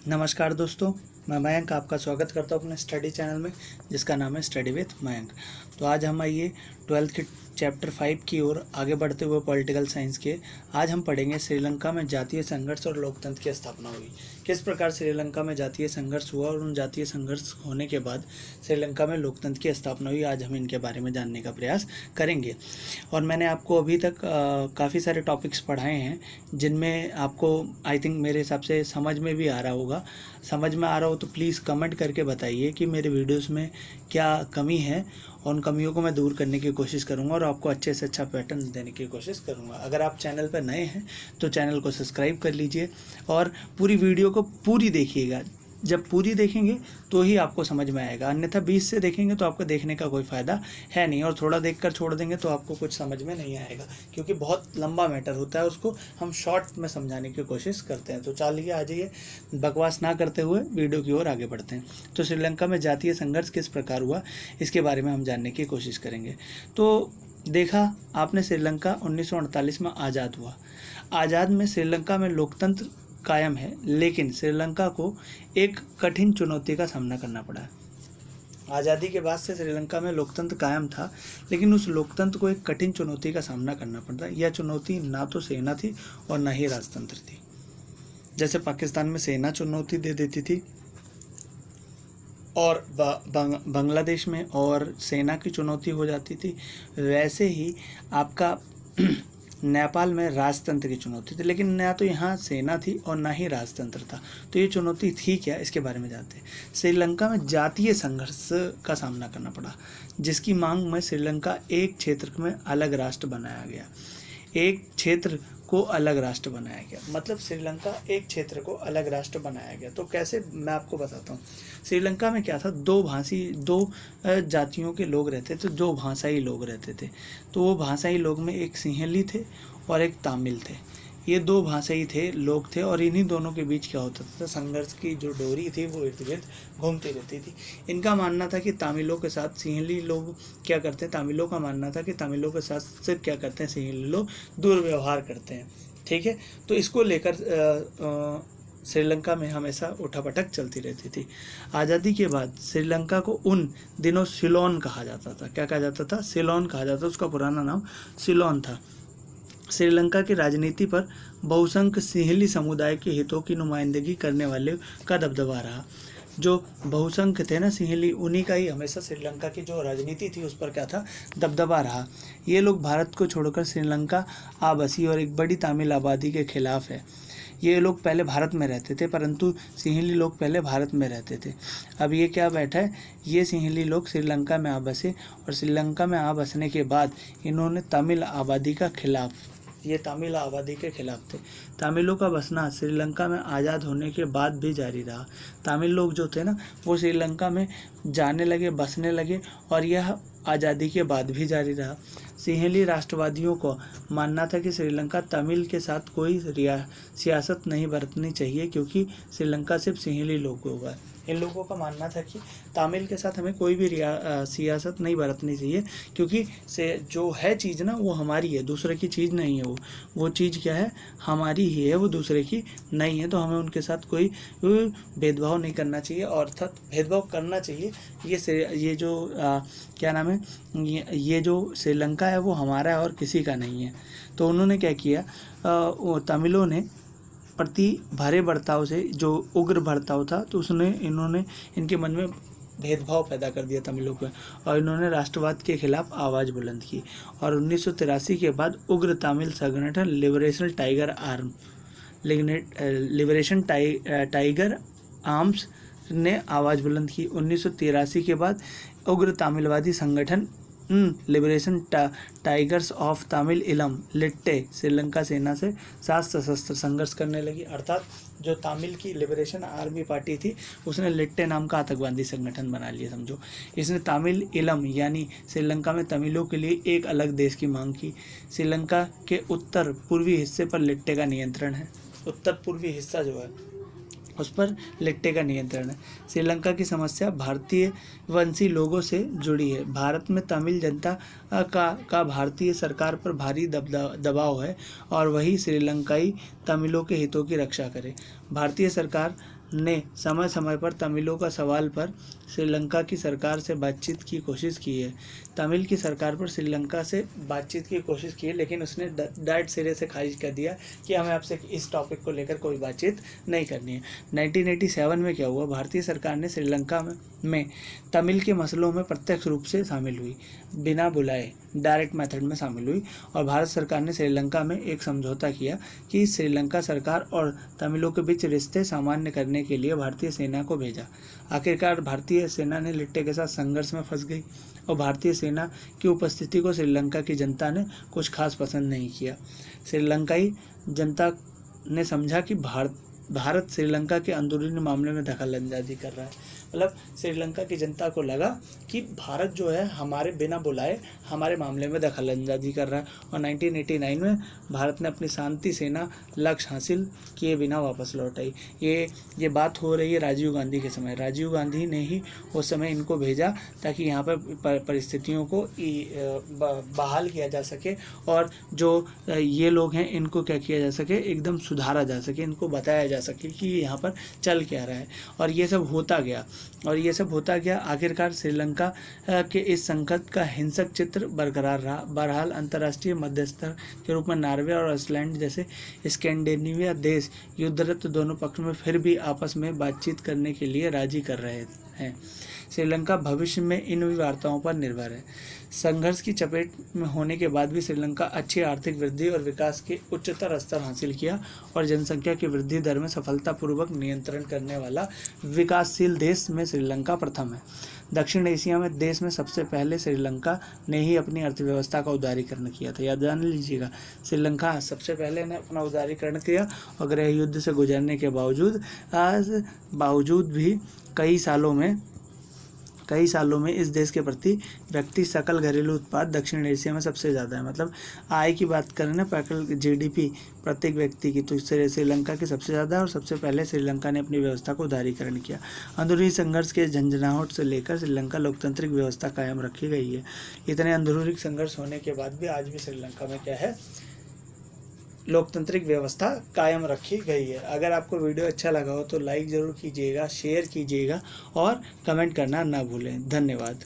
नमस्कार दोस्तों, मैं मयंक आपका स्वागत करता हूँ अपने स्टडी चैनल में जिसका नाम है स्टडी विथ मयंक। तो आज हम आइए 12th के चैप्टर 5 की ओर आगे बढ़ते हुए पॉलिटिकल साइंस के। आज हम पढ़ेंगे श्रीलंका में जातीय संघर्ष और लोकतंत्र की स्थापना हुई। किस प्रकार श्रीलंका में जातीय संघर्ष हुआ और उन जातीय संघर्ष होने के बाद श्रीलंका में लोकतंत्र की स्थापना हुई, आज हम इनके बारे में जानने का प्रयास करेंगे। और मैंने आपको अभी तक काफ़ी सारे टॉपिक्स पढ़ाए हैं जिनमें आपको आई थिंक मेरे हिसाब से समझ में भी आ रहा होगा। समझ में आ रहा हो तो प्लीज़ कमेंट करके बताइए कि मेरे वीडियोस में क्या कमी है, और उन कमियों को मैं दूर करने की कोशिश करूंगा और आपको अच्छे से अच्छा पैटर्न देने की कोशिश करूंगा। अगर आप चैनल पर नए हैं तो चैनल को सब्सक्राइब कर लीजिए और पूरी वीडियो को पूरी देखिएगा। जब पूरी देखेंगे तो ही आपको समझ में आएगा, अन्यथा 20 से देखेंगे तो आपको देखने का कोई फ़ायदा है नहीं, और थोड़ा देखकर छोड़ देंगे तो आपको कुछ समझ में नहीं आएगा, क्योंकि बहुत लंबा मैटर होता है, उसको हम शॉर्ट में समझाने की कोशिश करते हैं। तो चलिए आ जाइए, बकवास ना करते हुए वीडियो की ओर आगे बढ़ते हैं। तो श्रीलंका में जातीय संघर्ष किस प्रकार हुआ इसके बारे में हम जानने की कोशिश करेंगे। तो देखा आपने, श्रीलंका 1948 में आज़ाद हुआ। आज़ाद में श्रीलंका में लोकतंत्र कायम है, लेकिन श्रीलंका को एक कठिन चुनौती का सामना करना पड़ा। आज़ादी के बाद से श्रीलंका में लोकतंत्र कायम था, लेकिन उस लोकतंत्र को एक कठिन चुनौती का सामना करना पड़ता। यह चुनौती ना तो सेना थी और ना ही राजतंत्र थी। जैसे पाकिस्तान में सेना चुनौती दे देती थी और बांग्लादेश में और सेना की चुनौती हो जाती थी, वैसे ही आपका नेपाल में राजतंत्र की चुनौती थी, लेकिन ना तो यहाँ सेना थी और ना ही राजतंत्र था। तो ये चुनौती थी क्या, इसके बारे में जानते हैं। श्रीलंका में जातीय संघर्ष का सामना करना पड़ा, जिसकी मांग में श्रीलंका एक क्षेत्र में अलग राष्ट्र बनाया गया। एक क्षेत्र को अलग राष्ट्र बनाया गया, मतलब श्रीलंका एक क्षेत्र को अलग राष्ट्र बनाया गया। तो कैसे, मैं आपको बताता हूँ। श्रीलंका में क्या था, दो जातियों के लोग रहते थे, दो भाषाई लोग रहते थे। तो वो भाषाई लोग में एक सिंहली थे और एक तमिल थे। ये दो भाषाई लोग थे, और इन्हीं दोनों के बीच क्या होता था, संघर्ष की जो डोरी थी वो इर्द गिर्द घूमती रहती थी। इनका मानना था कि तमिलों के साथ सिंहली लोग क्या करते हैं, तमिलों का मानना था कि तमिलों के साथ सिर्फ क्या करते हैं, सिंहली लोग दुर्व्यवहार करते हैं। ठीक है, तो इसको लेकर श्रीलंका में हमेशा उठापटक चलती रहती थी। आज़ादी के बाद श्रीलंका को उन दिनों सिलोन कहा जाता था। क्या कहा जाता था? सिलोन कहा जाता था। उसका पुराना नाम सिलोन था। श्रीलंका की राजनीति पर बहुसंख्य सिंहली समुदाय के हितों की नुमाइंदगी करने वाले का दबदबा रहा। जो बहुसंख्य थे ना सिंहली, उन्हीं का ही हमेशा श्रीलंका की जो राजनीति थी उस पर क्या था, दबदबा रहा। ये लोग भारत को छोड़कर श्रीलंका आ बसी और एक बड़ी तमिल आबादी के खिलाफ है। ये लोग पहले भारत में रहते थे, परंतु सिंहली लोग पहले भारत में रहते थे। अब ये क्या बैठा है, ये सिंहली लोग श्रीलंका में आ बसे, और श्रीलंका में आ बसने के बाद इन्होंने तमिल आबादी का खिलाफ, ये तमिल आबादी के खिलाफ थे। तमिलों का बसना श्रीलंका में आज़ाद होने के बाद भी जारी रहा। तमिल लोग जो थे ना, वो श्रीलंका में जाने लगे, बसने लगे, और यह आज़ादी के बाद भी जारी रहा। सिंहली राष्ट्रवादियों को मानना था कि श्रीलंका तमिल के साथ कोई सियासत नहीं बरतनी चाहिए, क्योंकि श्रीलंका सिर्फ सिंहली लोगों का है। इन लोगों का मानना था कि तमिल के साथ हमें कोई भी सियासत नहीं बरतनी चाहिए, क्योंकि से जो है चीज़ ना वो हमारी है, दूसरे की चीज़ नहीं है। वो चीज़ क्या है, हमारी ही है, वो दूसरे की नहीं है। तो हमें उनके साथ कोई भेदभाव नहीं करना चाहिए, और अर्थात भेदभाव करना चाहिए। ये जो क्या नाम है, ये जो श्रीलंका है वो हमारा है और किसी का नहीं है। तो उन्होंने क्या किया, तमिलों ने प्रति भारे बर्ताव से, जो उग्र बर्ताव था, तो इन्होंने इनके मन में भेदभाव पैदा कर दिया तमिलों को, और इन्होंने राष्ट्रवाद के खिलाफ आवाज़ बुलंद की। और 1983 के बाद उग्र तमिल संगठन लिबरेशन टाइगर आर्म्स ने आवाज़ बुलंद की। 1983 के बाद उग्र तमिलवादी संगठन लिबरेशन टाइगर्स ऑफ तमिल इलम लिट्टे श्रीलंका सेना से साथ सशस्त्र संघर्ष करने लगी। अर्थात जो तमिल की लिबरेशन आर्मी पार्टी थी, उसने लिट्टे नाम का आतंकवादी संगठन बना लिया, समझो। इसने तमिल इलम यानी श्रीलंका में तमिलों के लिए एक अलग देश की मांग की। श्रीलंका के उत्तर पूर्वी हिस्से पर लिट्टे का नियंत्रण है। उत्तर पूर्वी हिस्सा जो है उस पर लिट्टे का नियंत्रण है। श्रीलंका की समस्या भारतीय वंशी लोगों से जुड़ी है। भारत में तमिल जनता का भारतीय सरकार पर भारी दबाव है, और वही श्रीलंकाई तमिलों के हितों की रक्षा करे। भारतीय सरकार ने समय समय पर तमिलों का सवाल पर श्रीलंका की सरकार से बातचीत की कोशिश की है। तमिल की सरकार पर श्रीलंका से बातचीत की कोशिश की है, लेकिन उसने डायरेक्ट सिरे से खारिज कर दिया कि हमें आपसे इस टॉपिक को लेकर कोई बातचीत नहीं करनी है। 1987 में क्या हुआ, भारतीय सरकार ने श्रीलंका में तमिल के मसलों में प्रत्यक्ष रूप से शामिल हुई, बिना बुलाए डायरेक्ट मेथड में शामिल हुई, और भारत सरकार ने श्रीलंका में एक समझौता किया कि श्रीलंका सरकार और तमिलों के बीच रिश्ते सामान्य करने के लिए भारतीय सेना को भेजा। आखिरकार भारतीय सेना ने लिट्टे के साथ संघर्ष में फंस गई और भारतीय सेना की उपस्थिति को श्रीलंका की जनता ने कुछ खास पसंद नहीं किया। श्रीलंकाई जनता ने समझा कि भारत श्रीलंका के अंदरूनी मामले में दखल अंदाजी कर रहा है। मतलब श्रीलंका की जनता को लगा कि भारत जो है हमारे बिना बुलाए हमारे मामले में दखल अंदाजी कर रहा है, और 1989 में भारत ने अपनी शांति सेना लक्ष्य हासिल किए बिना वापस लौट आई। ये बात हो रही है राजीव गांधी के समय। राजीव गांधी ने ही उस समय इनको भेजा ताकि यहाँ पर परिस्थितियों को बहाल किया जा सके, और जो ये लोग हैं इनको क्या किया जा सके, एकदम सुधारा जा सके, इनको बताया जा सके कि यहाँ पर चल क्या रहा है। और ये सब होता गया। आखिरकार श्रीलंका के इस संकट का हिंसक चित्र बरकरार रहा। बहरहाल अंतर्राष्ट्रीय मध्यस्थ के रूप में नॉर्वे और आइसलैंड जैसे स्कैंडिनेविया देश युद्धरत दोनों पक्ष में फिर भी आपस में बातचीत करने के लिए राजी कर रहे हैं। श्रीलंका भविष्य में इन वार्ताओं पर निर्भर है। संघर्ष की चपेट में होने के बाद भी श्रीलंका अच्छी आर्थिक वृद्धि और विकास के उच्चतर स्तर हासिल किया और जनसंख्या की वृद्धि दर में सफलतापूर्वक नियंत्रण करने वाला विकासशील देश में श्रीलंका प्रथम है। दक्षिण एशिया में देश में सबसे पहले श्रीलंका ने ही अपनी अर्थव्यवस्था का उदारीकरण किया था। याद जान लीजिएगा, श्रीलंका सबसे पहले ने अपना उदारीकरण किया और गृह युद्ध से गुजरने के बावजूद भी कई सालों में इस देश के प्रति व्यक्ति सकल घरेलू उत्पाद दक्षिण एशिया में सबसे ज़्यादा है। मतलब आय की बात करें ना, GDP प्रत्येक व्यक्ति की, तो श्रीलंका की सबसे ज़्यादा, और सबसे पहले श्रीलंका ने अपनी व्यवस्था को उदारीकरण किया। अंदरूनी संघर्ष के झंझनाहट से लेकर श्रीलंका लोकतांत्रिक व्यवस्था कायम रखी गई है। इतने अंदरूनी संघर्ष होने के बाद भी आज भी श्रीलंका में क्या है, लोकतांत्रिक व्यवस्था कायम रखी गई है। अगर आपको वीडियो अच्छा लगा हो तो लाइक ज़रूर कीजिएगा, शेयर कीजिएगा और कमेंट करना ना भूलें। धन्यवाद।